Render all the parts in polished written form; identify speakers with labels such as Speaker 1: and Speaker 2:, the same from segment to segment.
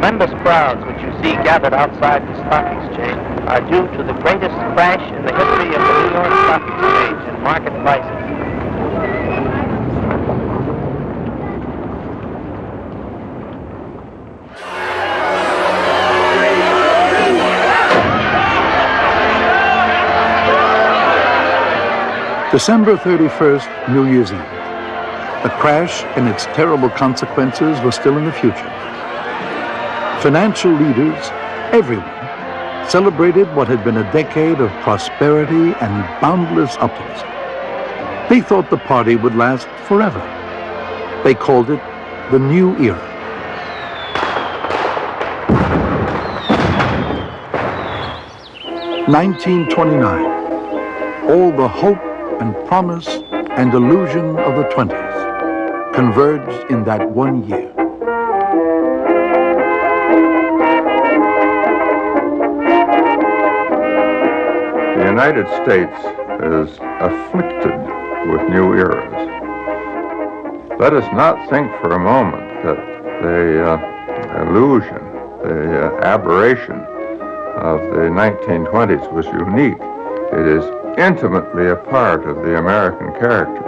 Speaker 1: tremendous crowds which you see gathered outside the stock exchange are due to the greatest crash in the history of the New York Stock Exchange in market prices.
Speaker 2: December 31st, New Year's Eve. The crash and its terrible consequences were still in the future. Financial leaders, everyone, celebrated what had been a decade of prosperity and boundless optimism. They thought the party would last forever. They called it the New Era. (1929). All the hope and promise and illusion of the 20s converged in that one year.
Speaker 3: The United States is afflicted with new eras. Let us not think for a moment that the illusion, the aberration of the 1920s was unique. It is intimately a part of the American character.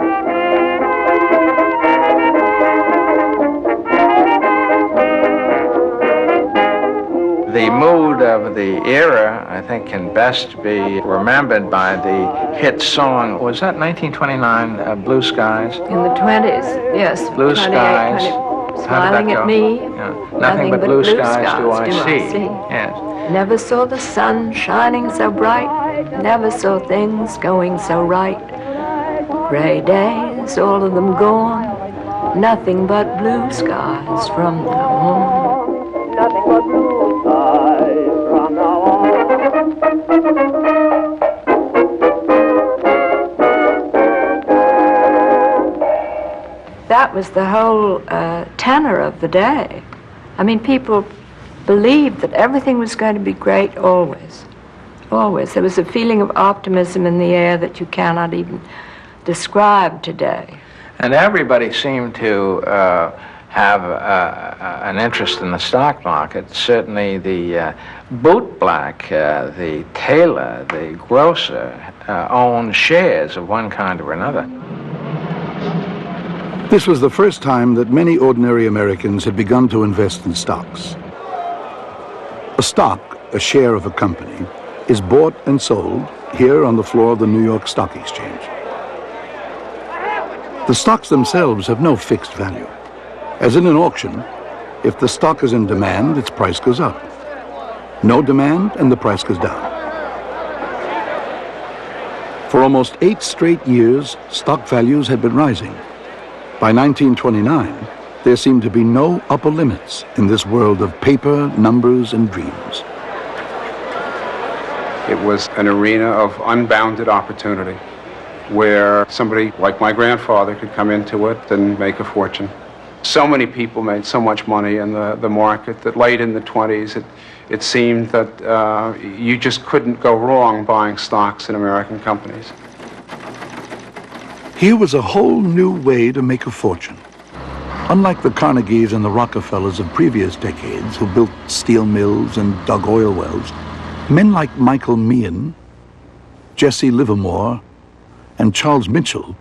Speaker 4: The mood of the era, I think, can best be remembered by the hit song. Was that 1929, Blue Skies?
Speaker 5: In the 20s, yes.
Speaker 4: Blue Skies.
Speaker 5: Smiling at me.
Speaker 4: Yeah. Nothing but blue skies do I see. Yes.
Speaker 5: Never saw the sun shining so bright. Never saw things going so right. Gray days, all of them gone. Nothing but blue skies from now on.
Speaker 6: Nothing but blue skies from now on.
Speaker 5: That was the whole tenor of the day. I mean, people believed that everything was going to be great always. Always. There was a feeling of optimism in the air that you cannot even describe today.
Speaker 4: And everybody seemed to have an interest in the stock market. Certainly the bootblack, the tailor, the grocer owned shares of one kind or another.
Speaker 2: This was the first time that many ordinary Americans had begun to invest in stocks. A stock, a share of a company, is bought and sold here on the floor of the New York Stock Exchange. The stocks themselves have no fixed value. As in an auction, if the stock is in demand, its price goes up. No demand, and the price goes down. For almost 8 straight years, stock values had been rising. By 1929, there seemed to be no upper limits in this world of paper, numbers, and dreams.
Speaker 7: It was an arena of unbounded opportunity where somebody like my grandfather could come into it and make a fortune. So many people made so much money in the market that late in the 20s, it seemed that you just couldn't go wrong buying stocks in American companies.
Speaker 2: Here was a whole new way to make a fortune. Unlike the Carnegies and the Rockefellers of previous decades who built steel mills and dug oil wells, men like Michael Meehan, Jesse Livermore, and Charles Mitchell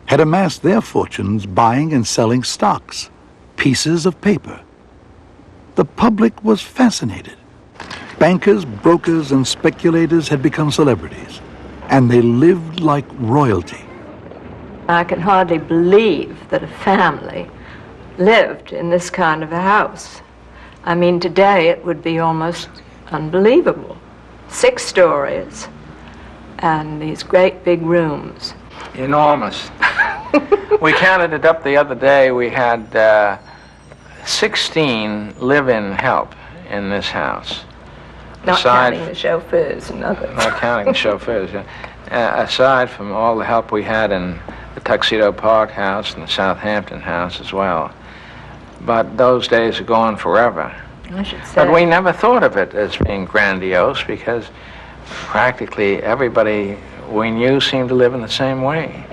Speaker 2: had amassed their fortunes buying and selling stocks, pieces of paper. The public was fascinated. Bankers, brokers, and speculators had become celebrities, and they lived like royalty.
Speaker 5: I can hardly believe that a family lived in this kind of a house. I mean, today it would be almost unbelievable. 6 stories and these great big rooms.
Speaker 4: Enormous. We counted it up the other day. We had 16 live-in help in this house.
Speaker 5: Not counting the chauffeurs and others.
Speaker 4: Not counting the chauffeurs. Aside from all the help we had in the Tuxedo Park house and the Southampton house as well. But those days are gone forever.
Speaker 5: I should say.
Speaker 4: But we never thought of it as being grandiose because practically everybody we knew seemed to live in the same way.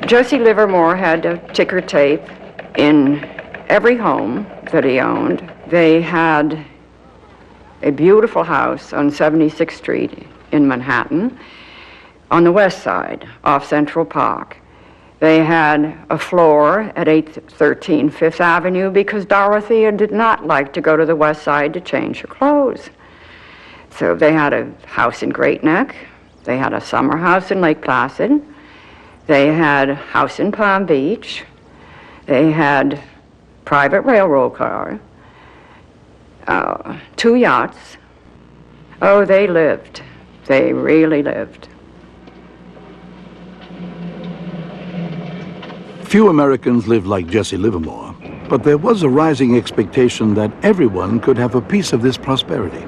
Speaker 8: Jesse Livermore had a ticker tape in every home that he owned. They had a beautiful house on 76th Street in Manhattan, on the west side, off Central Park. They had a floor at 813 Fifth Avenue because Dorothea did not like to go to the west side to change her clothes. So they had a house in Great Neck. They had a summer house in Lake Placid. They had a house in Palm Beach. They had private railroad car, 2 yachts. Oh, they lived. They really lived.
Speaker 2: Few Americans lived like Jesse Livermore, but there was a rising expectation that everyone could have a piece of this prosperity.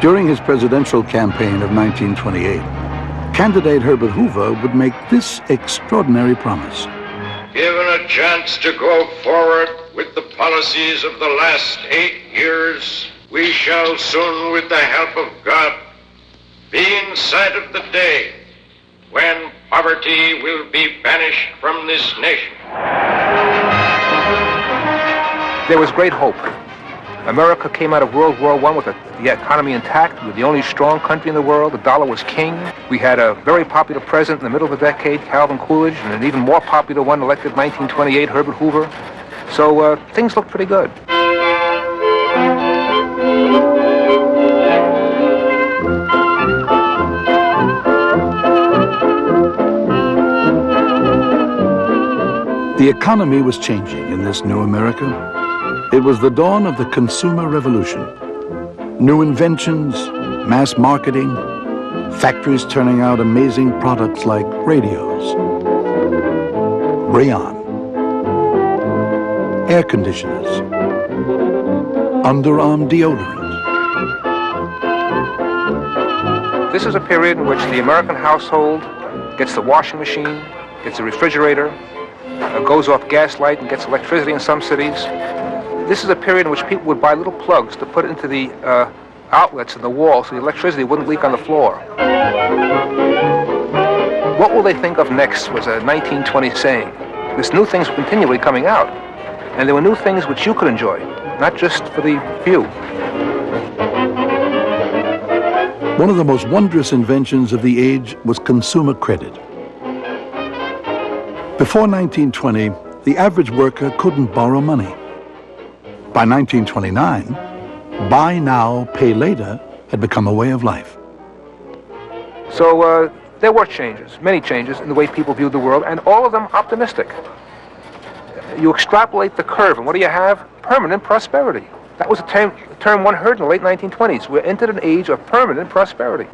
Speaker 2: During his presidential campaign of 1928, candidate Herbert Hoover would make this extraordinary promise.
Speaker 9: Given a chance to go forward with the policies of the last 8 years, we shall soon, with the help of God, be in sight of the day when poverty will be banished from this nation.
Speaker 10: There was great hope. America came out of World War I with the economy intact. We were the only strong country in the world. The dollar was king. We had a very popular president in the middle of the decade, Calvin Coolidge, and an even more popular one elected in 1928, Herbert Hoover. So things looked pretty good.
Speaker 2: The economy was changing in this new America. It was the dawn of the consumer revolution. New inventions, mass marketing, factories turning out amazing products like radios, rayon, air conditioners, underarm deodorant.
Speaker 10: This is a period in which the American household gets the washing machine, gets a refrigerator, goes off gaslight and gets electricity in some cities. This is a period in which people would buy little plugs to put into the outlets in the wall so the electricity wouldn't leak on the floor. What will they think of next was a 1920 saying. This new things were continually coming out, and there were new things which you could enjoy, not just for the few.
Speaker 2: One of the most wondrous inventions of the age was consumer credit. Before 1920, the average worker couldn't borrow money. By 1929, buy now, pay later had become a way of life.
Speaker 10: So there were changes, many changes in the way people viewed the world, and all of them optimistic. You extrapolate the curve, and what do you have? Permanent prosperity. That was a term one heard in the late 1920s. We're entered an age of permanent prosperity.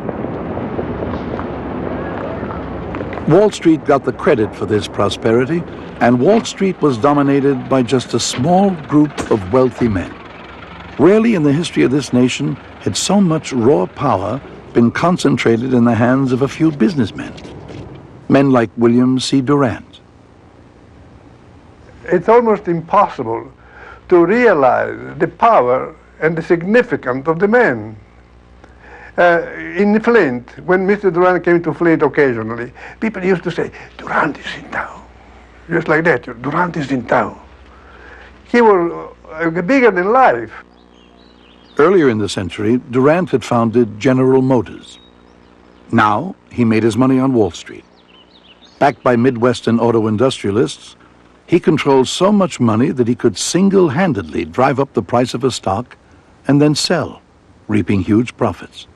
Speaker 2: Wall Street got the credit for this prosperity, and Wall Street was dominated by just a small group of wealthy men. Rarely in the history of this nation had so much raw power been concentrated in the hands of a few businessmen. Men like William C. Durant.
Speaker 11: It's almost impossible to realize the power and the significance of the men. In Flint, when Mr. Durant came to Flint occasionally, people used to say, Durant is in town. Just like that, Durant is in town. He was bigger than life.
Speaker 2: Earlier in the century, Durant had founded General Motors. Now, he made his money on Wall Street. Backed by Midwestern auto industrialists, he controlled so much money that he could single-handedly drive up the price of a stock and then sell, reaping huge profits.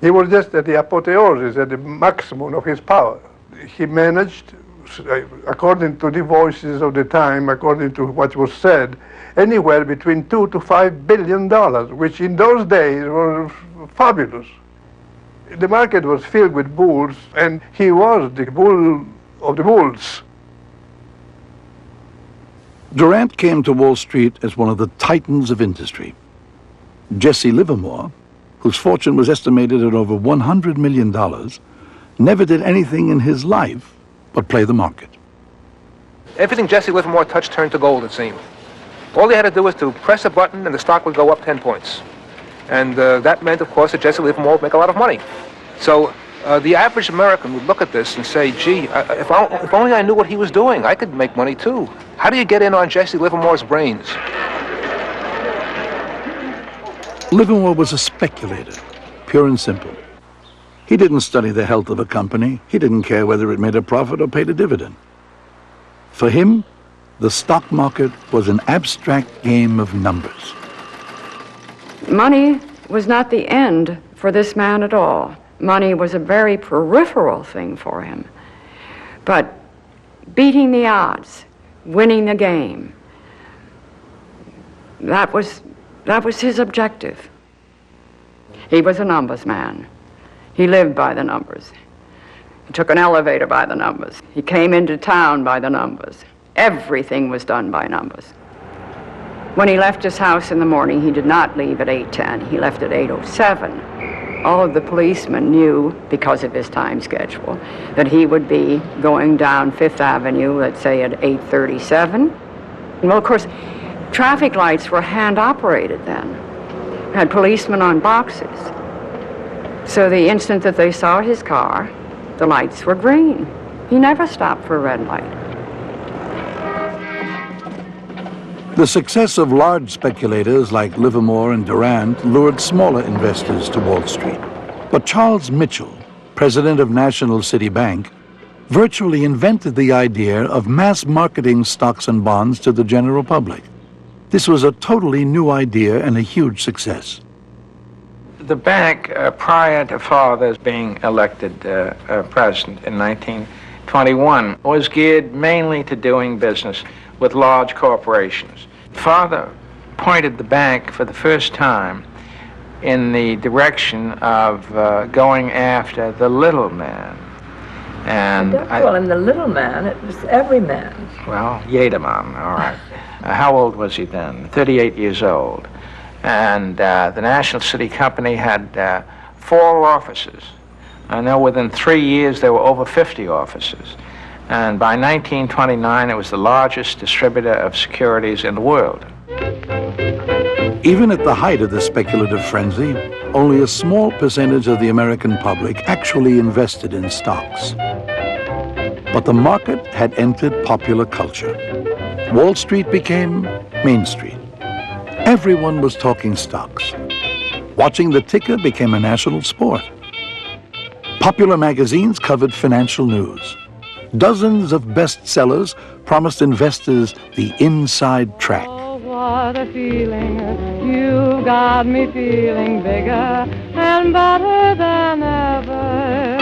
Speaker 11: He was just at the apotheosis, at the maximum of his power. He managed, according to the voices of the time, according to what was said, anywhere between $2 to $5 billion, which in those days was fabulous. The market was filled with bulls, and he was the bull of the bulls.
Speaker 2: Durant came to Wall Street as one of the titans of industry. Jesse Livermore, whose fortune was estimated at over $100 million, never did anything in his life but play the market.
Speaker 10: Everything Jesse Livermore touched turned to gold, it seemed. All he had to do was to press a button and the stock would go up 10 points. And that meant, of course, that Jesse Livermore would make a lot of money. So the average American would look at this and say, gee, if only I knew what he was doing, I could make money too. How do you get in on Jesse Livermore's brains?
Speaker 2: Livermore was a speculator, pure and simple. He didn't study the health of a company. He didn't care whether it made a profit or paid a dividend. For him, the stock market was an abstract game of numbers.
Speaker 8: Money was not the end for this man at all. Money was a very peripheral thing for him. But beating the odds, winning the game, that was his objective. He was a numbers man. He lived by the numbers. He took an elevator by the numbers. He came into town by the numbers. Everything was done by numbers. When he left his house in the morning, he did not leave at 8:10. He left at 8:07. All of the policemen knew, because of his time schedule, that he would be going down Fifth Avenue, let's say at 8:37. Well, of course, traffic lights were hand-operated then. Had policemen on boxes. So the instant that they saw his car, the lights were green. He never stopped for a red light.
Speaker 2: The success of large speculators like Livermore and Durant lured smaller investors to Wall Street. But Charles Mitchell, president of National City Bank, virtually invented the idea of mass marketing stocks and bonds to the general public. This was a totally new idea and a huge success.
Speaker 4: The bank, prior to Father's being elected president in 1921, was geared mainly to doing business with large corporations. Father pointed the bank for the first time in the direction of going after the little man. And
Speaker 5: Don't call him the little man, it was every man.
Speaker 4: Well, Jedermann, all right. How old was he then? 38 years old. And the National City Company had 4 offices. I know within 3 years there were over 50 offices. And by 1929 it was the largest distributor of securities in the world.
Speaker 2: Even at the height of the speculative frenzy, only a small percentage of the American public actually invested in stocks. But the market had entered popular culture. Wall Street became Main Street. Everyone was talking stocks. Watching the ticker became a national sport. Popular magazines covered financial news. Dozens of bestsellers promised investors the inside track.
Speaker 12: Oh, what a feeling. You've got me feeling bigger and better than ever.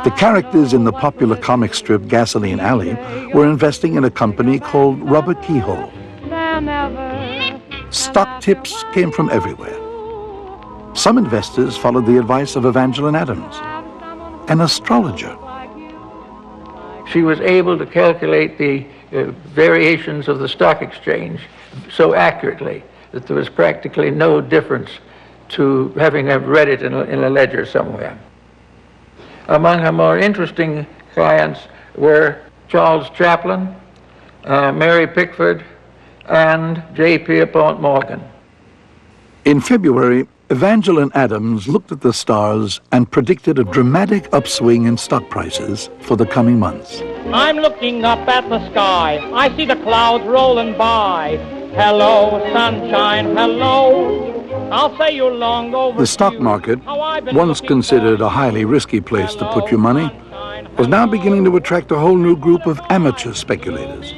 Speaker 2: The characters in the popular comic strip Gasoline Alley were investing in a company called Rubber Keyhole. Stock tips came from everywhere. Some investors followed the advice of Evangeline Adams, an astrologer.
Speaker 13: She was able to calculate the variations of the stock exchange so accurately that there was practically no difference to having read it in a ledger somewhere. Among her more interesting clients were Charles Chaplin, Mary Pickford, and J. Pierpont Morgan.
Speaker 2: In February, Evangeline Adams looked at the stars and predicted a dramatic upswing in stock prices for the coming months.
Speaker 14: I'm looking up at the sky. I see the clouds rolling by. Hello, sunshine, hello. I'll say you long over.
Speaker 2: The stock market, once considered a highly risky place to put your money, was now beginning to attract a whole new group of amateur speculators.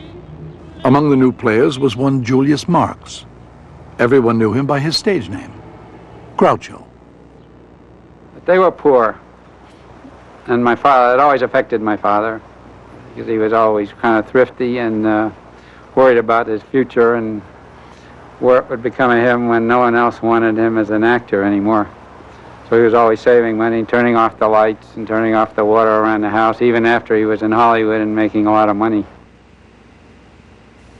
Speaker 2: Among the new players was one Julius Marx. Everyone knew him by his stage name, Groucho.
Speaker 15: They were poor, and my father, it always affected my father, because he was always kind of thrifty and worried about his future and what would become of him when no one else wanted him as an actor anymore. So he was always saving money, turning off the lights and turning off the water around the house, even after he was in Hollywood and making a lot of money.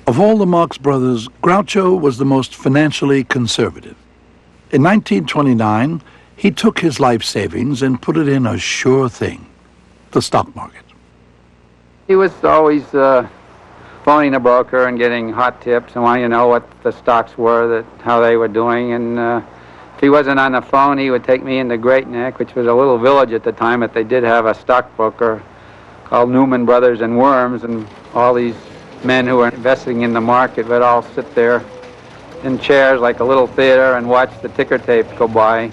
Speaker 2: Of all the Marx brothers, Groucho was the most financially conservative. In 1929, he took his life savings and put it in a sure thing, the stock market.
Speaker 15: He was always phoning a broker and getting hot tips and wanting to know what the stocks were, how they were doing. And if he wasn't on the phone, he would take me into Great Neck, which was a little village at the time, but they did have a stockbroker called Newman Brothers and Worms, and all these men who were investing in the market would all sit there in chairs like a little theater and watch the ticker tape go by.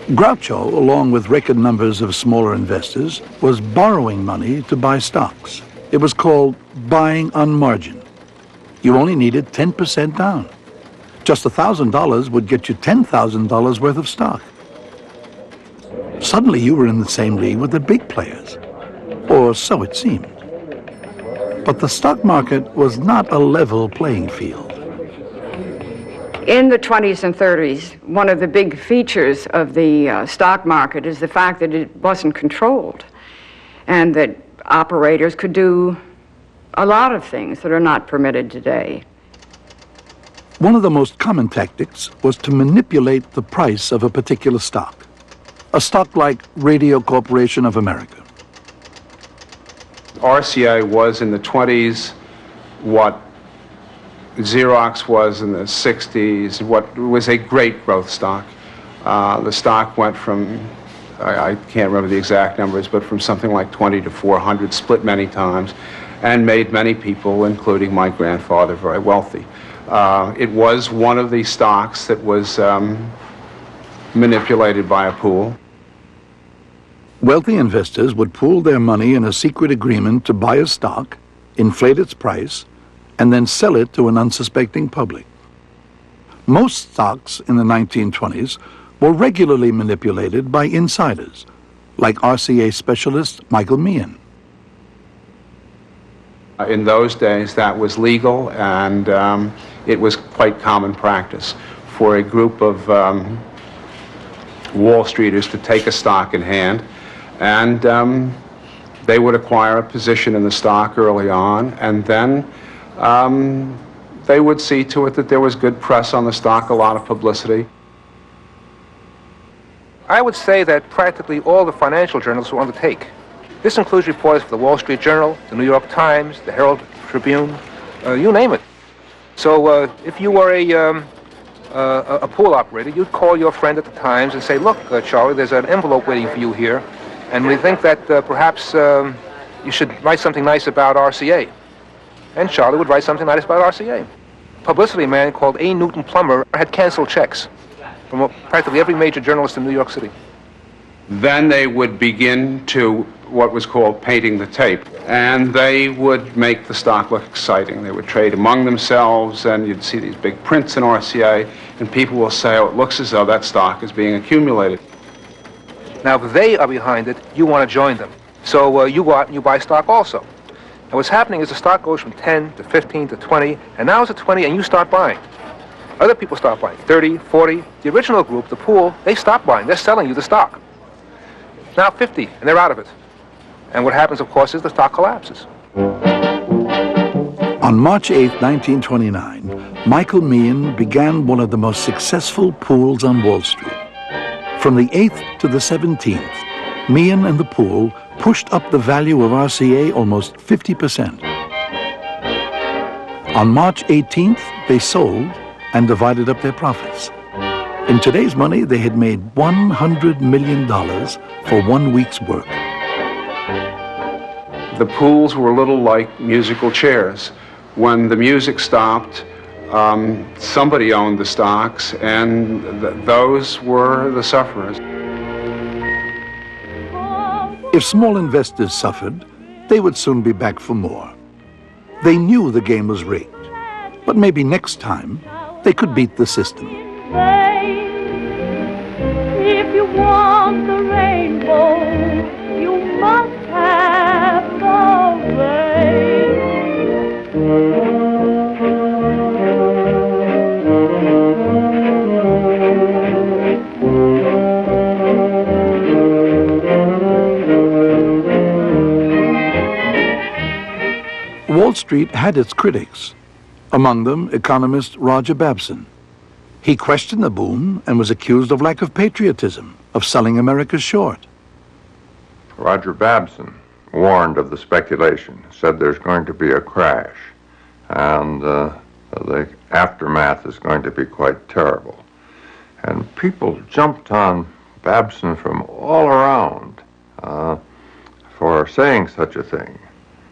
Speaker 2: Groucho, along with record numbers of smaller investors, was borrowing money to buy stocks. It was called buying on margin. You only needed 10% down. Just $1,000 would get you $10,000 worth of stock. Suddenly you were in the same league with the big players, or so it seemed. But the stock market was not a level playing field.
Speaker 8: In the 20s and 30s, one of the big features of the stock market is the fact that it wasn't controlled and that operators could do a lot of things that are not permitted today.
Speaker 2: One of the most common tactics was to manipulate the price of a particular stock. A stock like Radio Corporation of America.
Speaker 7: RCA was in the 20s what Xerox was in the 60s, what was a great growth stock. The stock went from, I can't remember the exact numbers, but from something like 20 to 400, split many times, and made many people, including my grandfather, very wealthy. It was one of the stocks that was manipulated by a pool.
Speaker 2: Wealthy investors would pool their money in a secret agreement to buy a stock, inflate its price, and then sell it to an unsuspecting public. Most stocks in the 1920s were regularly manipulated by insiders, like RCA specialist Michael Meehan.
Speaker 7: In those days, that was legal, and it was quite common practice for a group of Wall Streeters to take a stock in hand, and they would acquire a position in the stock early on, and then they would see to it that there was good press on the stock, a lot of publicity.
Speaker 10: I would say that practically all the financial journals were on the take. This includes reporters for the Wall Street Journal, the New York Times, the Herald Tribune, you name it. So if you were a pool operator, you'd call your friend at the Times and say, look, Charlie, there's an envelope waiting for you here, and we think that perhaps you should write something nice about RCA. And Charlie would write something nice about RCA. A publicity man called A. Newton Plummer had canceled checks from practically every major journalist in New York City.
Speaker 7: Then they would begin to what was called painting the tape, and they would make the stock look exciting. They would trade among themselves, and you'd see these big prints in RCA, and people will say, oh, it looks as though that stock is being accumulated.
Speaker 10: Now, if they are behind it, you want to join them. So you go out and you buy stock also. And what's happening is the stock goes from 10 to 15 to 20, and now it's at 20, and you start buying. Other people start buying, 30, 40. The original group, the pool, they stop buying. They're selling you the stock. Now 50, and they're out of it. And what happens, of course, is the stock collapses.
Speaker 2: On March 8, 1929, Michael Meehan began one of the most successful pools on Wall Street. From the 8th to the 17th, Meehan and the pool pushed up the value of RCA almost 50%. On March 18th, they sold and divided up their profits. In today's money, they had made $100 million for 1 week's work.
Speaker 7: The pools were a little like musical chairs. When the music stopped, somebody owned the stocks, and those were the sufferers.
Speaker 2: If small investors suffered, they would soon be back for more. They knew the game was rigged, but maybe next time they could beat the system.
Speaker 12: If you want the rainbow, you must have the rain.
Speaker 2: Wall Street had its critics, among them economist Roger Babson. He questioned the boom and was accused of lack of patriotism, of selling America short.
Speaker 3: Roger Babson warned of the speculation, said there's going to be a crash, and the aftermath is going to be quite terrible. And people jumped on Babson from all around for saying such a thing,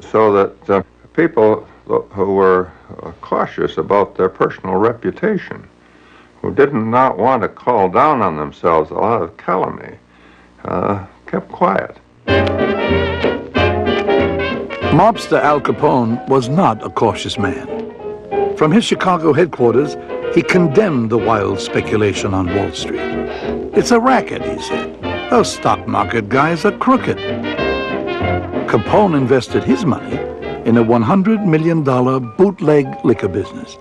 Speaker 3: so that people who were cautious about their personal reputation, who did not want to call down on themselves a lot of calumny, kept quiet.
Speaker 2: Mobster Al Capone was not a cautious man. From his Chicago headquarters, he condemned the wild speculation on Wall Street. It's a racket, he said. Those stock market guys are crooked. Capone invested his money in a $100 million bootleg liquor business.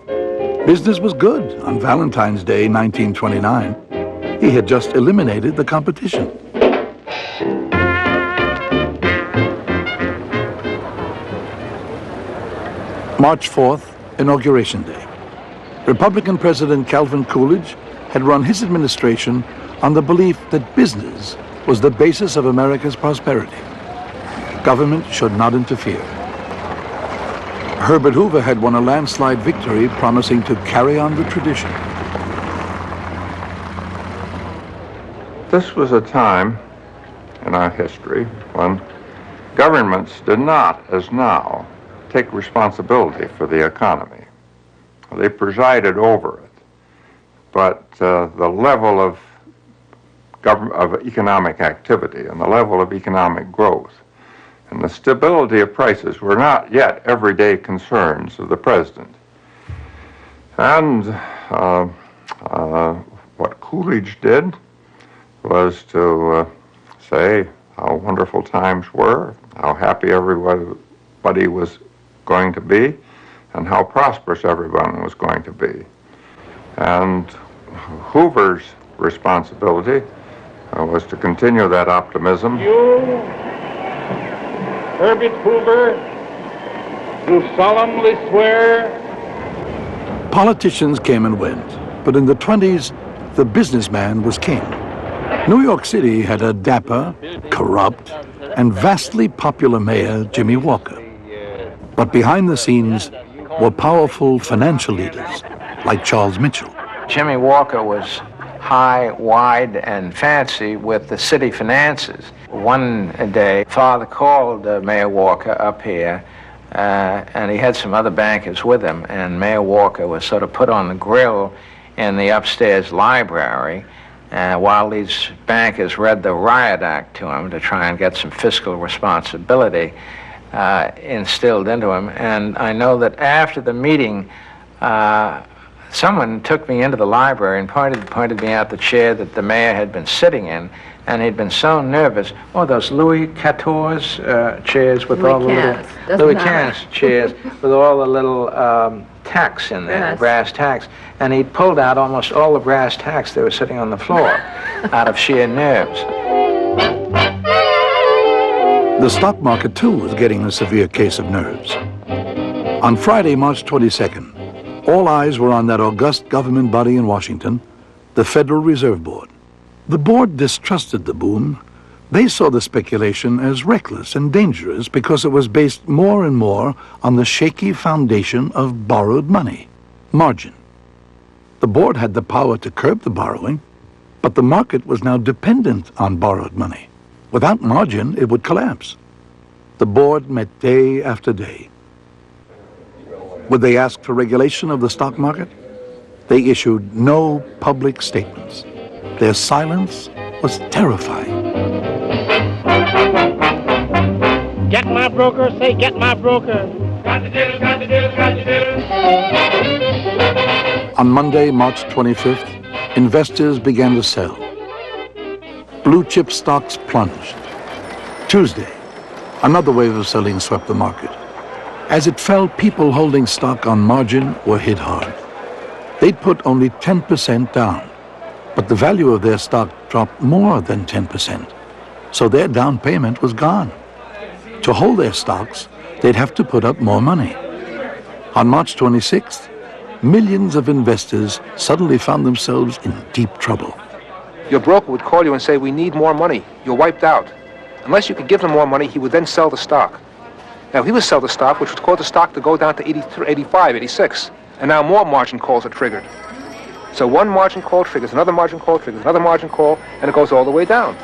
Speaker 2: Business was good on Valentine's Day, 1929. He had just eliminated the competition. March 4th, Inauguration Day. Republican President Calvin Coolidge had run his administration on the belief that business was the basis of America's prosperity. Government should not interfere. Herbert Hoover had won a landslide victory promising to carry on the tradition.
Speaker 3: This was a time in our history when governments did not, as now, take responsibility for the economy. They presided over it, but the level of economic activity and the level of economic growth and the stability of prices were not yet everyday concerns of the president. And what Coolidge did was to say how wonderful times were, how happy everybody was going to be, and how prosperous everyone was going to be. And Hoover's responsibility was to continue that optimism.
Speaker 14: You, Herbert Hoover, do solemnly swear.
Speaker 2: Politicians came and went, but in the 20s, the businessman was king. New York City had a dapper, corrupt, and vastly popular mayor, Jimmy Walker. But behind the scenes were powerful financial leaders like Charles Mitchell.
Speaker 4: Jimmy Walker was high, wide, and fancy with the city finances. One day, Father called Mayor Walker up here, and he had some other bankers with him, and Mayor Walker was sort of put on the grill in the upstairs library while these bankers read the Riot Act to him to try and get some fiscal responsibility instilled into him. And I know that after the meeting, someone took me into the library and pointed me out the chair that the mayor had been sitting in, and he'd been so nervous. Oh, those Louis XIV chairs with all the little Louis XV chairs with all the little tacks in there, brass tacks, and he'd pulled out almost all the brass tacks that were sitting on the floor out of sheer nerves.
Speaker 2: The stock market, too, was getting a severe case of nerves. On Friday, March 22nd, all eyes were on that august government body in Washington, the Federal Reserve Board. The board distrusted the boom. They saw the speculation as reckless and dangerous because it was based more and more on the shaky foundation of borrowed money, margin. The board had the power to curb the borrowing, but the market was now dependent on borrowed money. Without margin, it would collapse. The board met day after day. Would they ask for regulation of the stock market? They issued no public statements. Their silence was terrifying.
Speaker 14: Get my broker, say get my broker. Got the dealers, got the dealers, got the dealers.
Speaker 2: On Monday, March 25th, investors began to sell. Blue chip stocks plunged. Tuesday, another wave of selling swept the market. As it fell, people holding stock on margin were hit hard. They'd put only 10% down, but the value of their stock dropped more than 10%, so their down payment was gone. To hold their stocks, they'd have to put up more money. On March 26th, millions of investors suddenly found themselves in deep trouble.
Speaker 10: Your broker would call you and say, we need more money. You're wiped out. Unless you could give him more money, he would then sell the stock. Now, he would sell the stock, which would cause the stock to go down to 83, 85, 86. And now more margin calls are triggered. So one margin call triggers, another margin call triggers, another margin call, and it goes all the way down.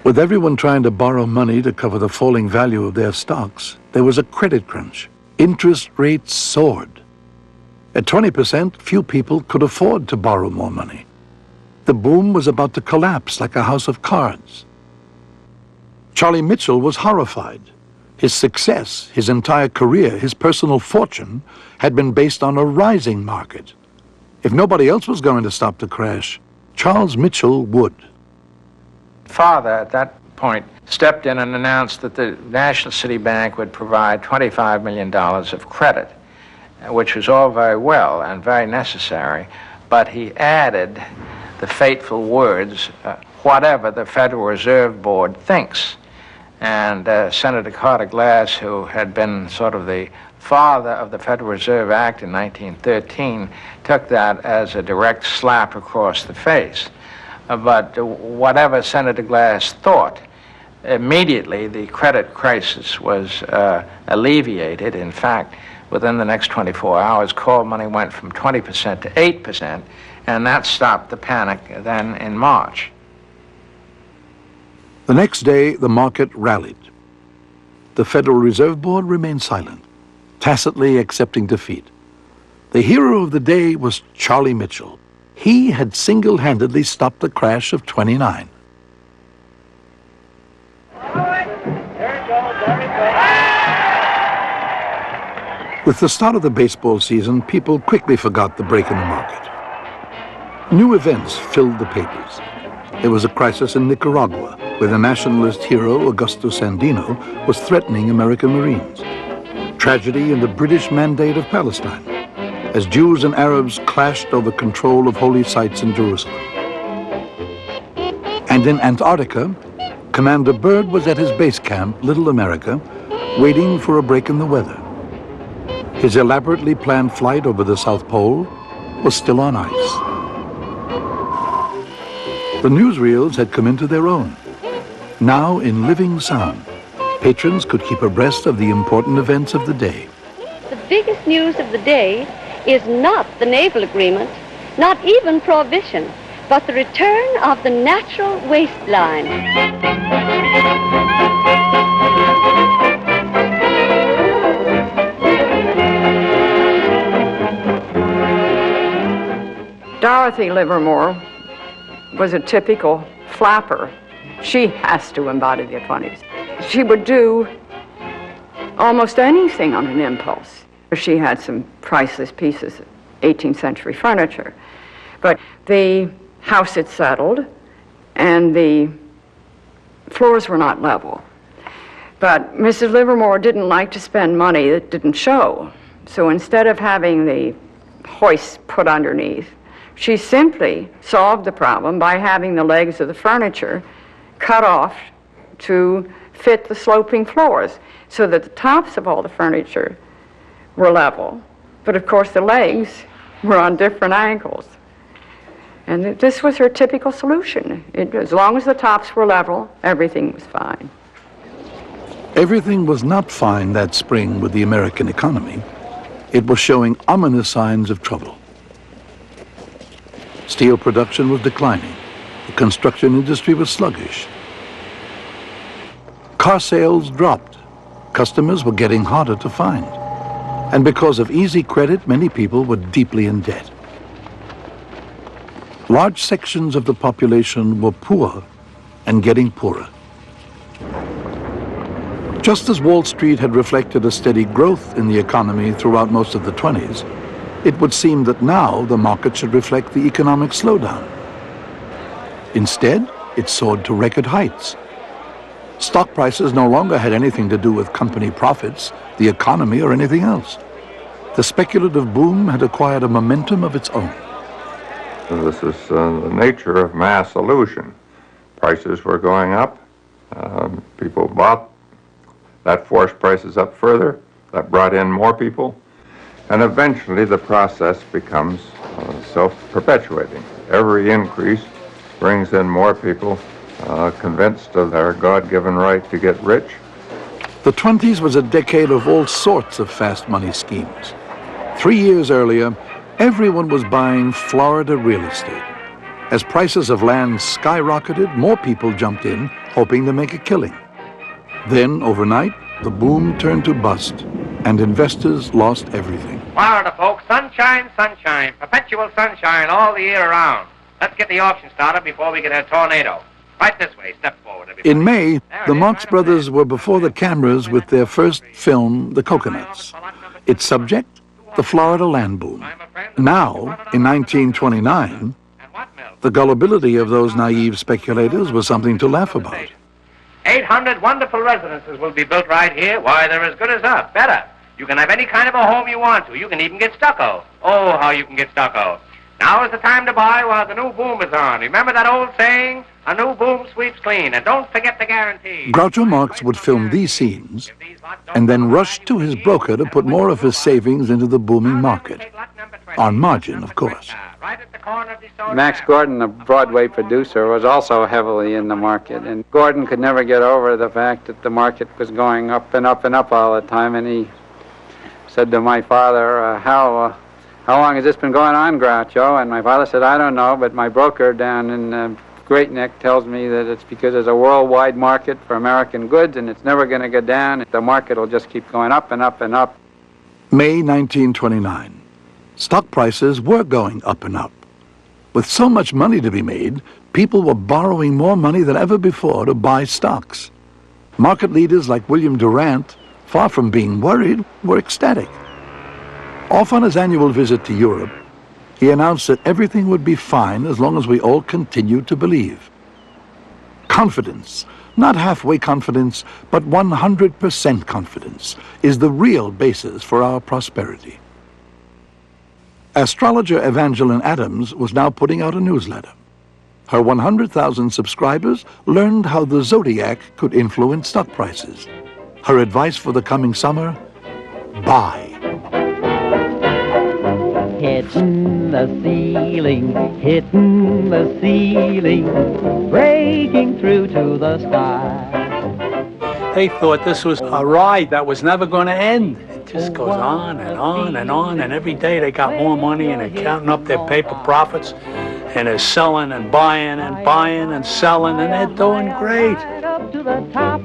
Speaker 2: With everyone trying to borrow money to cover the falling value of their stocks, there was a credit crunch. Interest rates soared. At 20%, few people could afford to borrow more money. The boom was about to collapse like a house of cards. Charlie Mitchell was horrified. His success, his entire career, his personal fortune had been based on a rising market. If nobody else was going to stop the crash, Charles Mitchell would.
Speaker 4: Father, at that point, stepped in and announced that the National City Bank would provide $25 million of credit, which was all very well and very necessary, but he added the fateful words, whatever the Federal Reserve Board thinks. And Senator Carter Glass, who had been sort of the father of the Federal Reserve Act in 1913, took that as a direct slap across the face. But whatever Senator Glass thought, immediately the credit crisis was alleviated. In fact, within the next 24 hours, call money went from 20% to 8%, and that stopped the panic then in March.
Speaker 2: The next day, the market rallied. The Federal Reserve Board remained silent, tacitly accepting defeat. The hero of the day was Charlie Mitchell. He had single-handedly stopped the crash of '29. With the start of the baseball season, people quickly forgot the break in the market. New events filled the papers. There was a crisis in Nicaragua, where the nationalist hero Augusto Sandino was threatening American Marines. Tragedy in the British Mandate of Palestine, as Jews and Arabs clashed over control of holy sites in Jerusalem. And in Antarctica, Commander Byrd was at his base camp, Little America, waiting for a break in the weather. His elaborately planned flight over the South Pole was still on ice. The newsreels had come into their own. Now, in living sound, patrons could keep abreast of the important events of the day.
Speaker 16: The biggest news of the day is not the naval agreement, not even prohibition, but the return of the natural waistline.
Speaker 8: Dorothy Livermore was a typical flapper. She has to embody the 20s. She would do almost anything on an impulse. She had some priceless pieces of 18th century furniture. But the house had settled, and the floors were not level. But Mrs. Livermore didn't like to spend money that didn't show. So instead of having the hoists put underneath, she simply solved the problem by having the legs of the furniture cut off to fit the sloping floors, so that the tops of all the furniture were level, but of course the legs were on different angles. And this was her typical solution. As long as the tops were level, everything was fine.
Speaker 2: Everything was not fine that spring with the American economy. It was showing ominous signs of trouble. Steel production was declining. The construction industry was sluggish. Car sales dropped. Customers were getting harder to find. And because of easy credit, many people were deeply in debt. Large sections of the population were poor and getting poorer. Just as Wall Street had reflected a steady growth in the economy throughout most of the 20s, it would seem that now the market should reflect the economic slowdown. Instead, it soared to record heights. Stock prices no longer had anything to do with company profits, the economy, or anything else. The speculative boom had acquired a momentum of its own.
Speaker 3: This is the nature of mass illusion. Prices were going up. People bought. That forced prices up further. That brought in more people. And eventually the process becomes self-perpetuating. Every increase brings in more people convinced of their God-given right to get rich.
Speaker 2: The 20s was a decade of all sorts of fast money schemes. 3 years earlier, everyone was buying Florida real estate. As prices of land skyrocketed, more people jumped in hoping to make a killing. Then, overnight, the boom turned to bust, and investors lost everything.
Speaker 1: Florida, folks, sunshine, sunshine, perpetual sunshine all the year around. Let's get the auction started before we get a tornado. Right this way, step forward, everybody.
Speaker 2: In May, the Marx Brothers were before the cameras with their first film, The Coconuts. Its subject, the Florida land boom. Now, in 1929, the gullibility of those naive speculators was something to laugh about.
Speaker 1: 800 wonderful residences will be built right here. Why, they're as good as up. Better. You can have any kind of a home you want to. You can even get stucco. Oh, how you can get stucco. Now is the time to buy while the new boom is on. Remember that old saying? A new boom sweeps clean. And don't forget the guarantee.
Speaker 2: Groucho Marx would film these scenes and then rush to his broker to put more of his savings into the booming market. On margin, of course.
Speaker 15: Max Gordon, the Broadway producer, was also heavily in the market. And Gordon could never get over the fact that the market was going up and up and up all the time. And he said to my father, how long has this been going on, Groucho? And my father said, I don't know, but my broker down in Great Neck tells me that it's because there's a worldwide market for American goods and it's never going to go down. The market will just keep going up and up and up.
Speaker 2: May 1929. Stock prices were going up and up. With so much money to be made, people were borrowing more money than ever before to buy stocks. Market leaders like William Durant, far from being worried, were ecstatic. Off on his annual visit to Europe, he announced that everything would be fine as long as we all continued to believe. Confidence, not halfway confidence, but 100% confidence, is the real basis for our prosperity. Astrologer Evangeline Adams was now putting out a newsletter. Her 100,000 subscribers learned how the zodiac could influence stock prices. Her advice for the coming summer: buy.
Speaker 17: Hitting the ceiling, hitting the ceiling, breaking through to the sky.
Speaker 18: They thought this was a ride that was never going to end. It just goes on and on and on, and every day they got more money and they're counting up their paper profits, and they're selling and buying and selling, and they're doing great.
Speaker 17: Up to the top,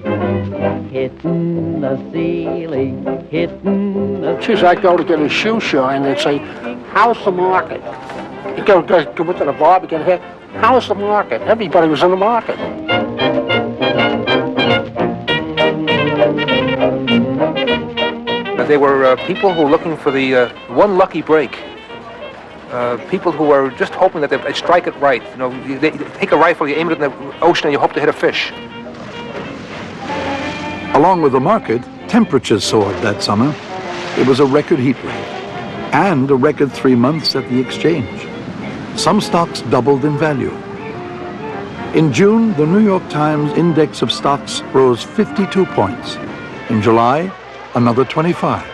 Speaker 17: hitting the ceiling, hitting the
Speaker 19: Geez, I'd go to get a shoe shine and they'd say, how's the market? You go into the bar, you get hit, how's the market? Everybody was in the market.
Speaker 10: They were people who were looking for the one lucky break. People who were just hoping that they'd strike it right. You know, they take a rifle, you aim it in the ocean, and you hope to hit a fish.
Speaker 2: Along with the market, temperatures soared that summer. It was a record heat wave and a record 3 months at the exchange. Some stocks doubled in value. In June, the New York Times index of stocks rose 52 points. In July, another 25.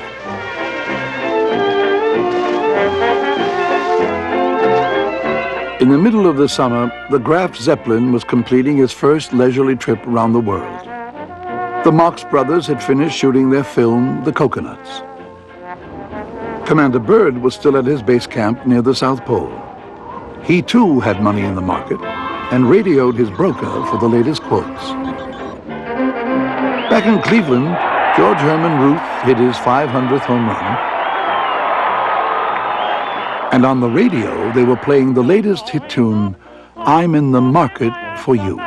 Speaker 2: In the middle of the summer, the Graf Zeppelin was completing its first leisurely trip around the world. The Marx Brothers had finished shooting their film, The Coconuts. Commander Byrd was still at his base camp near the South Pole. He too had money in the market and radioed his broker for the latest quotes. Back in Cleveland, George Herman Ruth hit his 500th home run. And on the radio, they were playing the latest hit tune, I'm in the Market for You.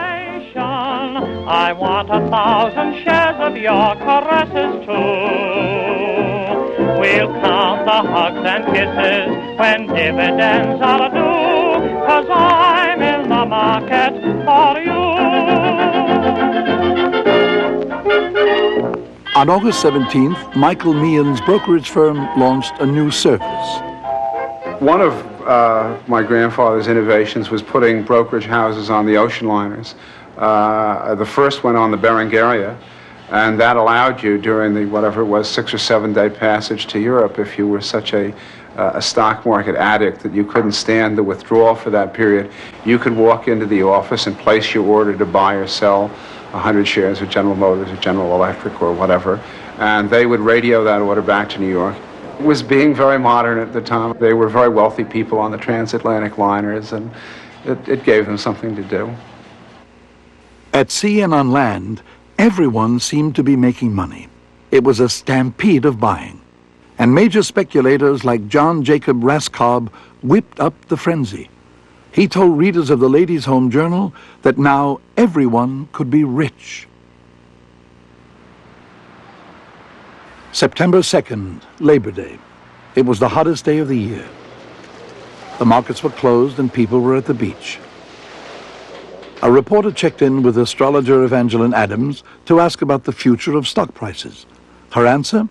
Speaker 14: I want 1,000 shares of your caresses too. We'll count the hugs and kisses when dividends are due, 'cause I'm in the market for you.
Speaker 2: On August 17th, Michael Meehan's brokerage firm launched a new service.
Speaker 7: One of my grandfather's innovations was putting brokerage houses on the ocean liners. The first went on the Berengaria, and that allowed you during the, whatever it was, 6 or 7 day passage to Europe, if you were such a stock market addict that you couldn't stand the withdrawal for that period, you could walk into the office and place your order to buy or sell 100 shares of General Motors or General Electric or whatever, and they would radio that order back to New York. It was being very modern at the time. They were very wealthy people on the transatlantic liners, and it gave them something to do.
Speaker 2: At sea and on land, everyone seemed to be making money. It was a stampede of buying. And major speculators like John Jacob Raskob whipped up the frenzy. He told readers of the Ladies' Home Journal that now everyone could be rich. September 2nd, Labor Day. It was the hottest day of the year. The markets were closed and people were at the beach. A reporter checked in with astrologer Evangeline Adams to ask about the future of stock prices. Her answer?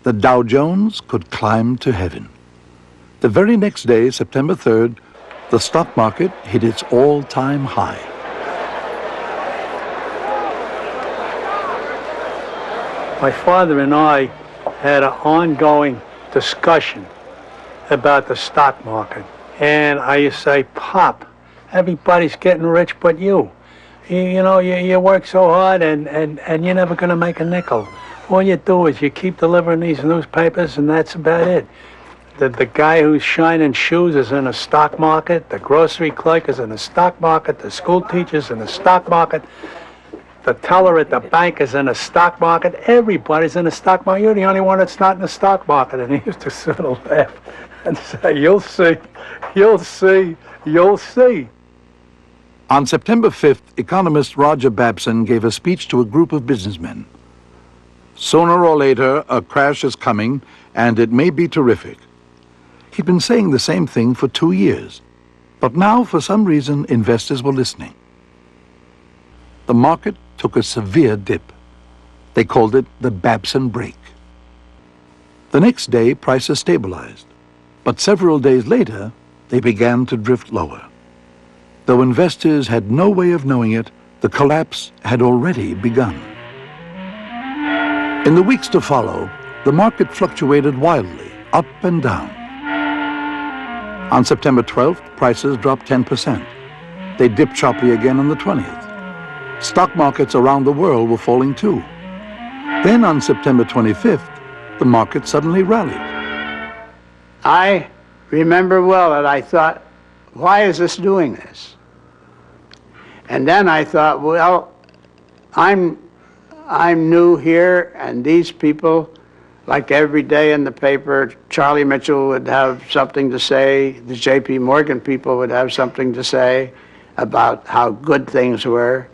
Speaker 2: The Dow Jones could climb to heaven. The very next day, September 3rd, the stock market hit its all-time high.
Speaker 18: My father and I had an ongoing discussion about the stock market. And I used to say, Pop, everybody's getting rich but you. You work so hard and you're never going to make a nickel. All you do is you keep delivering these newspapers and that's about it. The guy who's shining shoes is in the stock market. The grocery clerk is in the stock market. The school teacher's in the stock market. The teller at the bank is in the stock market. Everybody's in the stock market. You're the only one that's not in the stock market. And he used to sort of laugh and say, you'll see, you'll see, you'll see.
Speaker 2: On September 5th, economist Roger Babson gave a speech to a group of businessmen. Sooner or later, a crash is coming, and it may be terrific. He'd been saying the same thing for 2 years, but now, for some reason, investors were listening. The market took a severe dip. They called it the Babson break. The next day, prices stabilized, but several days later, they began to drift lower. Though investors had no way of knowing it, the collapse had already begun. In the weeks to follow, the market fluctuated wildly, up and down. On September 12th, prices dropped 10%. They dipped sharply again on the 20th. Stock markets around the world were falling too. Then on September 25th, the market suddenly rallied.
Speaker 19: I remember well that I thought, why is this doing this? And then I thought, well, I'm new here, and these people, like every day in the paper, Charlie Mitchell would have something to say, the J.P. Morgan people would have something to say about how good things were.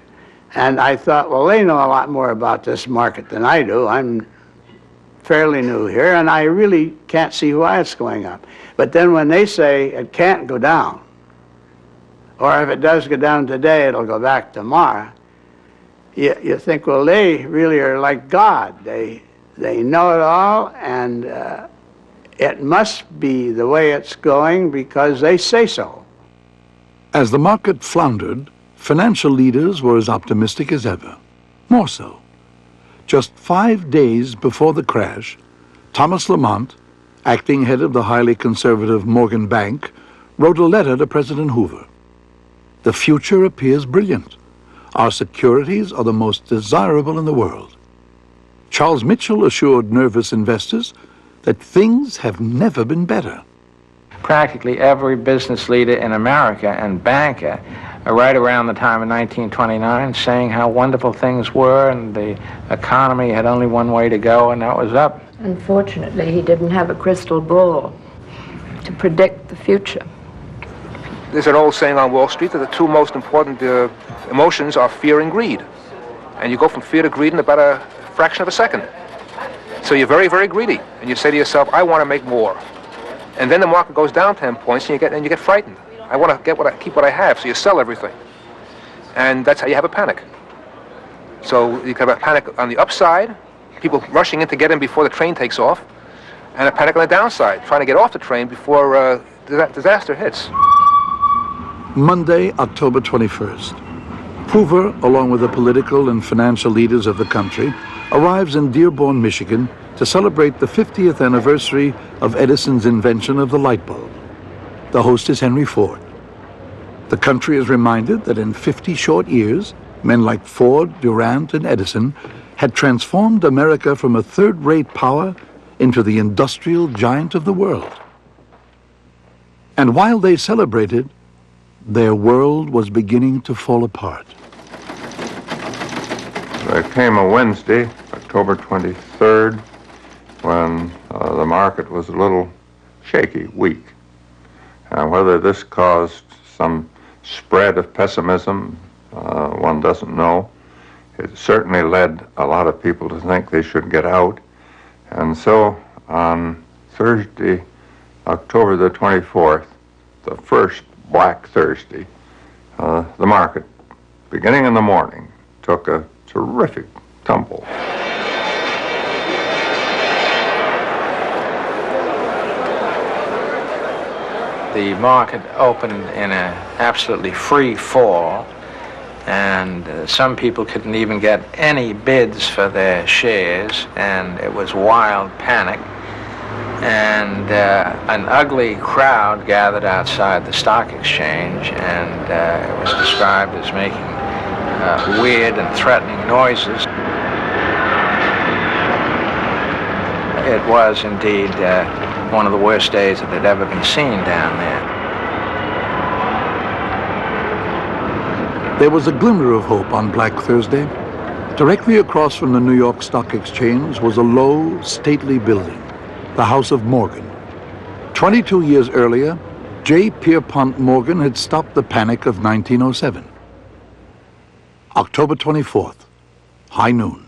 Speaker 19: And I thought, well, they know a lot more about this market than I do. I'm fairly new here, and I really can't see why it's going up. But then when they say it can't go down, or if it does go down today, it'll go back tomorrow, you think, well, they really are like God. They know it all, and it must be the way it's going because they say so.
Speaker 2: As the market floundered, financial leaders were as optimistic as ever. More so. Just 5 days before the crash, Thomas Lamont, acting head of the highly conservative Morgan Bank, wrote a letter to President Hoover. The future appears brilliant. Our securities are the most desirable in the world. Charles Mitchell assured nervous investors that things have never been better.
Speaker 4: Practically every business leader in America and banker right around the time of 1929 saying how wonderful things were and the economy had only one way to go, and that was up.
Speaker 5: Unfortunately, he didn't have a crystal ball to predict the future.
Speaker 10: There's an old saying on Wall Street that the two most important emotions are fear and greed. And you go from fear to greed in about a fraction of a second. So you're very, very greedy. And you say to yourself, I want to make more. And then the market goes down 10 points and you get frightened. I want to keep what I have, so you sell everything. And that's how you have a panic. So you can have a panic on the upside, people rushing in to get in before the train takes off, and a panic on the downside, trying to get off the train before disaster hits.
Speaker 2: Monday, October 21st. Hoover, along with the political and financial leaders of the country, arrives in Dearborn, Michigan, to celebrate the 50th anniversary of Edison's invention of the light bulb. The host is Henry Ford. The country is reminded that in 50 short years, men like Ford, Durant, and Edison had transformed America from a third-rate power into the industrial giant of the world. And while they celebrated, their world was beginning to fall apart.
Speaker 3: There came a Wednesday, October 23rd, when the market was a little shaky, weak. Whether this caused some spread of pessimism, one doesn't know. It certainly led a lot of people to think they should get out. And so on Thursday, October the 24th, the first Black Thursday, the market, beginning in the morning, took a terrific tumble.
Speaker 4: The market opened in an absolutely free fall, and some people couldn't even get any bids for their shares, and it was wild panic. And an ugly crowd gathered outside the stock exchange, and it was described as making weird and threatening noises. It was indeed one of the worst days that had ever been seen down there.
Speaker 2: There was a glimmer of hope on Black Thursday. Directly across from the New York Stock Exchange was a low, stately building, the House of Morgan. 22 years earlier, J. Pierpont Morgan had stopped the panic of 1907. October 24th, high noon.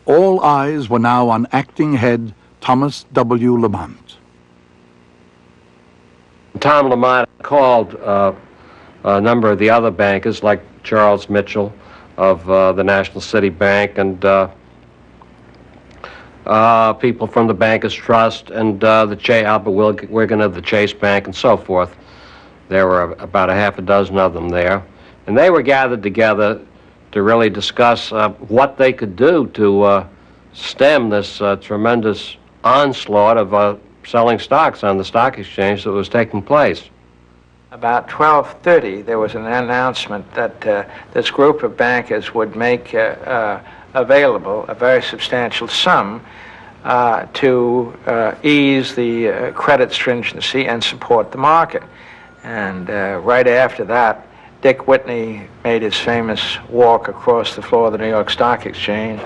Speaker 2: All eyes were now on acting head Thomas W. Lamont.
Speaker 20: Tom Lamont called a number of the other bankers, like Charles Mitchell of the National City Bank, and people from the Bankers Trust, and Albert Wiggin of the Chase Bank, and so forth. There were about a half a dozen of them there. And they were gathered together to really discuss what they could do to stem this tremendous onslaught of selling stocks on the stock exchange that was taking place.
Speaker 4: About 12:30, there was an announcement that this group of bankers would make available a very substantial sum to ease the credit stringency and support the market. And right after that, Dick Whitney made his famous walk across the floor of the New York Stock Exchange.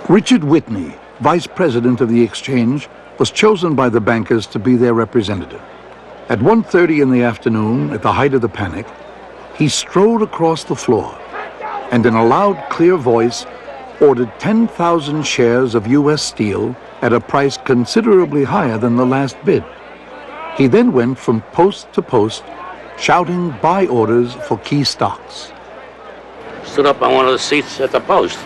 Speaker 2: Richard Whitney, vice president of the exchange, was chosen by the bankers to be their representative. At 1:30 in the afternoon, at the height of the panic, he strode across the floor and in a loud, clear voice ordered 10,000 shares of U.S. Steel at a price considerably higher than the last bid. He then went from post to post, shouting buy orders for key stocks.
Speaker 21: Stood up on one of the seats at the post,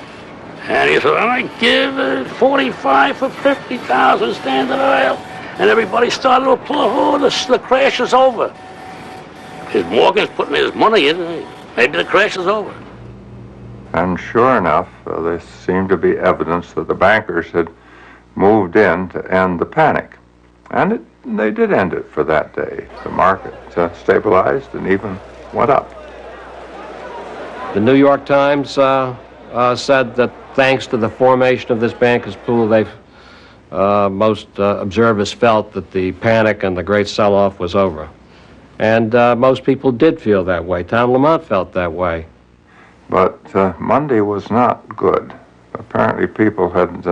Speaker 21: and he said, I give 45 for 50,000 Standard Oil. And everybody started to applaud. Oh, the crash is over. His Morgan's putting his money in. Maybe the crash is over.
Speaker 3: And sure enough, there seemed to be evidence that the bankers had moved in to end the panic. And they did end it for that day. The market stabilized and even went up.
Speaker 20: The New York Times said that thanks to the formation of this bankers pool, most observers felt that the panic and the great sell-off was over. And most people did feel that way. Tom Lamont felt that way.
Speaker 3: But Monday was not good. Apparently people had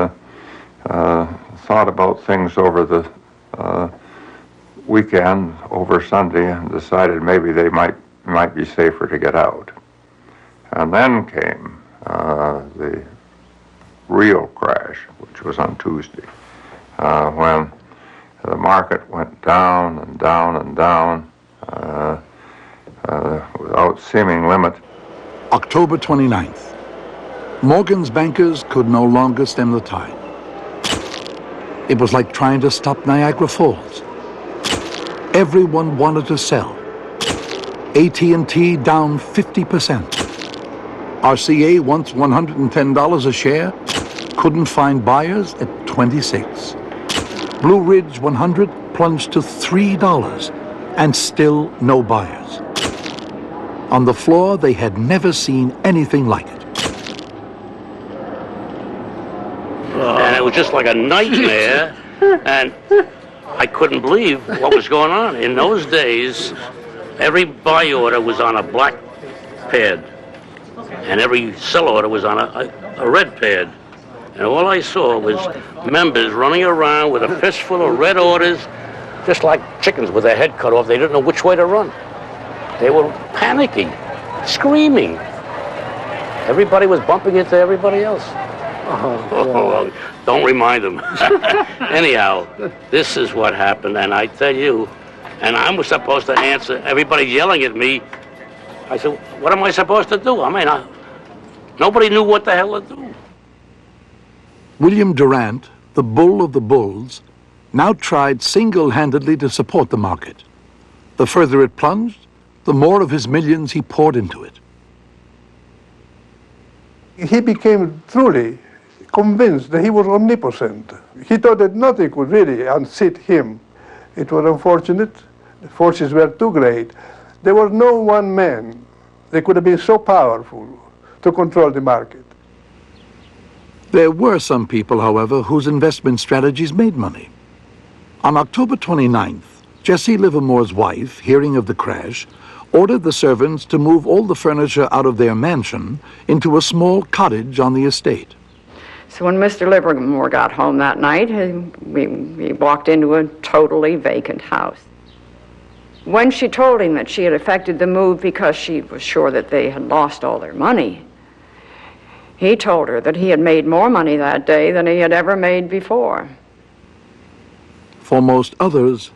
Speaker 3: thought about things over the weekend, over Sunday, and decided maybe they might be safer to get out. And then came the real crash, which was on Tuesday. When the market went down and down and down without seeming limit.
Speaker 2: October 29th. Morgan's bankers could no longer stem the tide. It was like trying to stop Niagara Falls. Everyone wanted to sell. AT&T down 50%. RCA, once $110 a share, couldn't find buyers at $26. Blue Ridge 100 plunged to $3, and still no buyers. On the floor, they had never seen anything like it.
Speaker 21: And it was just like a nightmare, and I couldn't believe what was going on. In those days, every buy order was on a black pad. And every sell order was on a red pad. And all I saw was members running around with a fistful of red orders, just like chickens with their head cut off. They didn't know which way to run. They were panicking, screaming. Everybody was bumping into everybody else. Oh, don't remind them. Anyhow, this is what happened, and I tell you, and I was supposed to answer, everybody yelling at me. I said, what am I supposed to do? I mean, nobody knew what the hell to do.
Speaker 2: William Durant, the bull of the bulls, now tried single-handedly to support the market. The further it plunged, the more of his millions he poured into it.
Speaker 11: He became truly convinced that he was omnipotent. He thought that nothing could really unseat him. It was unfortunate. The forces were too great. There was no one man that could have been so powerful to control the market.
Speaker 2: There were some people, however, whose investment strategies made money. On October 29th, Jesse Livermore's wife, hearing of the crash, ordered the servants to move all the furniture out of their mansion into a small cottage on the estate.
Speaker 8: So when Mr. Livermore got home that night, he walked into a totally vacant house. When she told him that she had effected the move because she was sure that they had lost all their money, he told her that he had made more money that day than he had ever made before.
Speaker 2: For most others,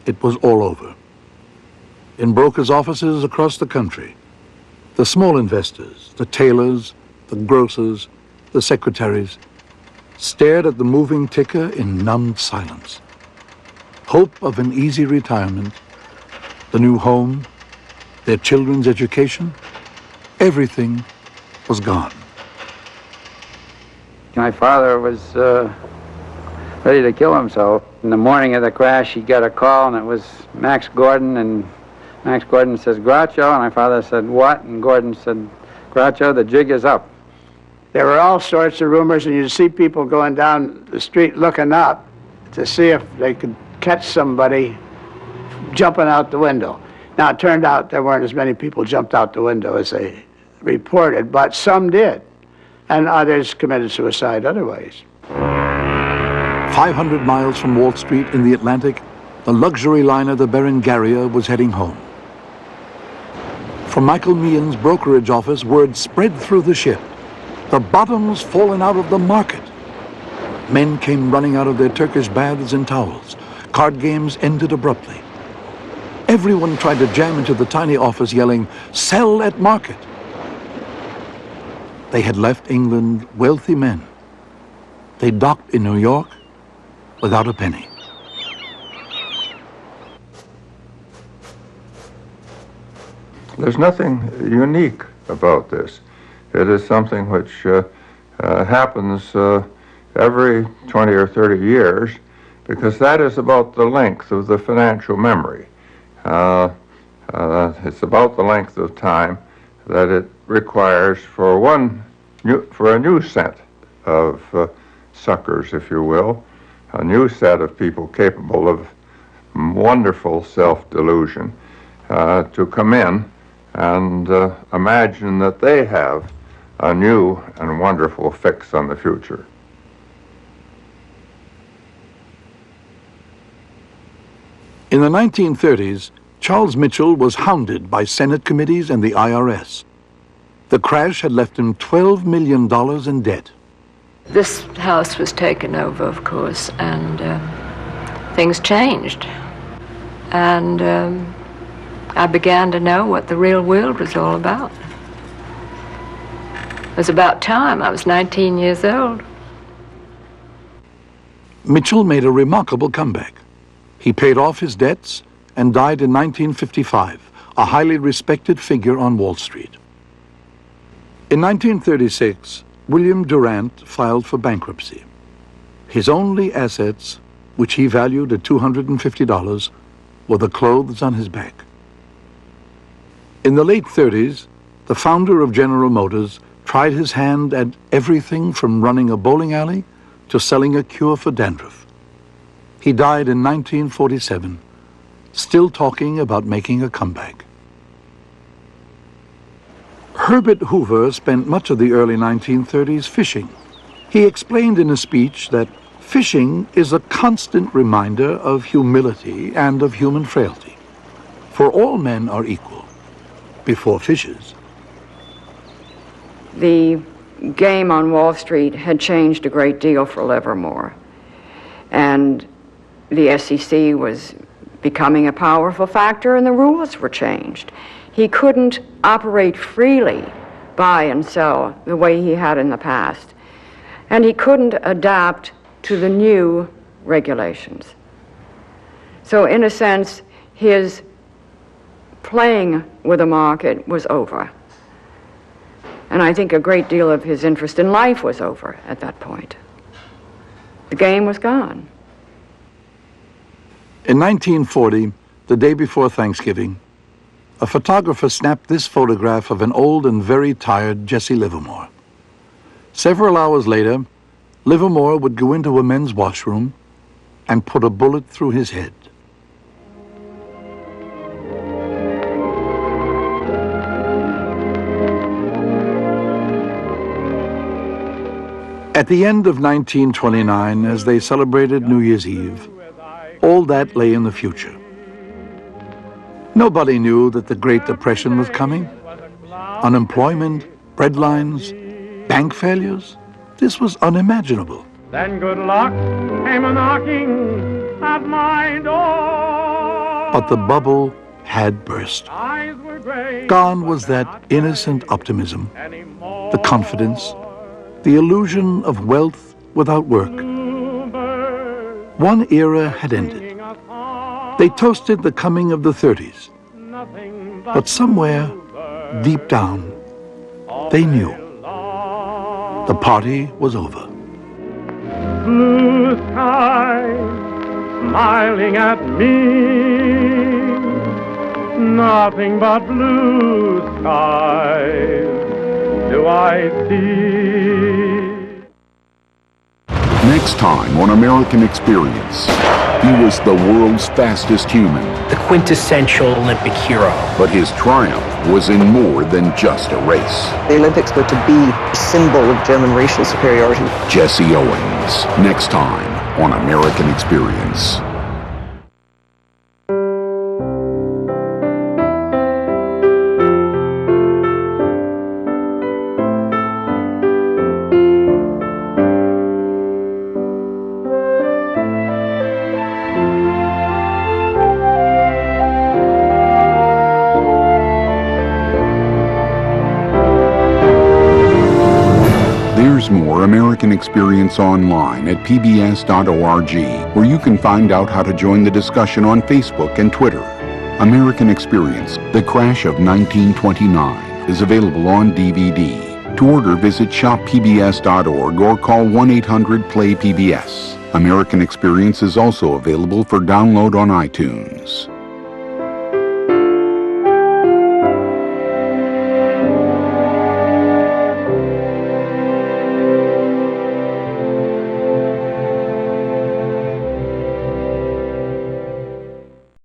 Speaker 2: it was all over. In brokers' offices across the country, the small investors, the tailors, the grocers, the secretaries, stared at the moving ticker in numbed silence. Hope of an easy retirement, the new home, their children's education, everything was gone.
Speaker 15: My father was ready to kill himself. In the morning of the crash, he got a call, and it was Max Gordon, and Max Gordon says, Groucho, and my father said, what? And Gordon said, Groucho, the jig is up.
Speaker 19: There were all sorts of rumors, and you'd see people going down the street looking up to see if they could catch somebody jumping out the window. Now, it turned out there weren't as many people jumped out the window as they reported, but some did, and others committed suicide other ways.
Speaker 2: 500 miles from Wall Street in the Atlantic, the luxury liner the Berengaria was heading home. From Michael Meehan's brokerage office, word spread through the ship. The bottom's fallen out of the market. Men came running out of their Turkish baths and towels. Card games ended abruptly. Everyone tried to jam into the tiny office yelling, "Sell at market." They had left England wealthy men. They docked in New York without a penny.
Speaker 3: There's nothing unique about this. It is something which happens every 20 or 30 years, because that is about the length of the financial memory. It's about the length of time that it requires for a new set of suckers, if you will, a new set of people capable of wonderful self-delusion to come in and imagine that they have a new and wonderful fix on the future.
Speaker 2: In the 1930s, Charles Mitchell was hounded by Senate committees and the IRS. The crash had left him $12 million in debt.
Speaker 5: This house was taken over, of course, and things changed. And I began to know what the real world was all about. It was about time. I was 19 years old.
Speaker 2: Mitchell made a remarkable comeback. He paid off his debts and died in 1955, a highly respected figure on Wall Street. In 1936, William Durant filed for bankruptcy. His only assets, which he valued at $250, were the clothes on his back. In the late 30s, the founder of General Motors tried his hand at everything from running a bowling alley to selling a cure for dandruff. He died in 1947, still talking about making a comeback. Herbert Hoover spent much of the early 1930s fishing. He explained in a speech that fishing is a constant reminder of humility and of human frailty. For all men are equal before fishes.
Speaker 8: The game on Wall Street had changed a great deal for Livermore, and the SEC was becoming a powerful factor, and the rules were changed. He couldn't operate freely, buy and sell, the way he had in the past, and he couldn't adapt to the new regulations. So in a sense, his playing with the market was over. And I think a great deal of his interest in life was over at that point. The game was gone.
Speaker 2: In 1940, the day before Thanksgiving, a photographer snapped this photograph of an old and very tired Jesse Livermore. Several hours later, Livermore would go into a men's washroom and put a bullet through his head. At the end of 1929, as they celebrated New Year's Eve, all that lay in the future. Nobody knew that the Great Depression was coming. Unemployment, breadlines, bank failures, this was unimaginable.
Speaker 14: Then good luck came a knocking at my door.
Speaker 2: But the bubble had burst. Gone was that innocent optimism, the confidence, the illusion of wealth without work. One era had ended. They toasted the coming of the 30s. But somewhere, deep down, they knew the party was over.
Speaker 14: Blue sky smiling at me, nothing but blue skies do I see.
Speaker 6: Next time on American Experience, he was the world's fastest human.
Speaker 22: The quintessential Olympic hero.
Speaker 6: But his triumph was in more than just a race.
Speaker 23: The Olympics were to be a symbol of German racial superiority.
Speaker 6: Jesse Owens, next time on American Experience. There's more American Experience online at pbs.org, where you can find out how to join the discussion on Facebook and Twitter. American Experience, The Crash of 1929, is available on DVD. To order, visit shoppbs.org or call 1-800-PLAY-PBS. American Experience is also available for download on iTunes.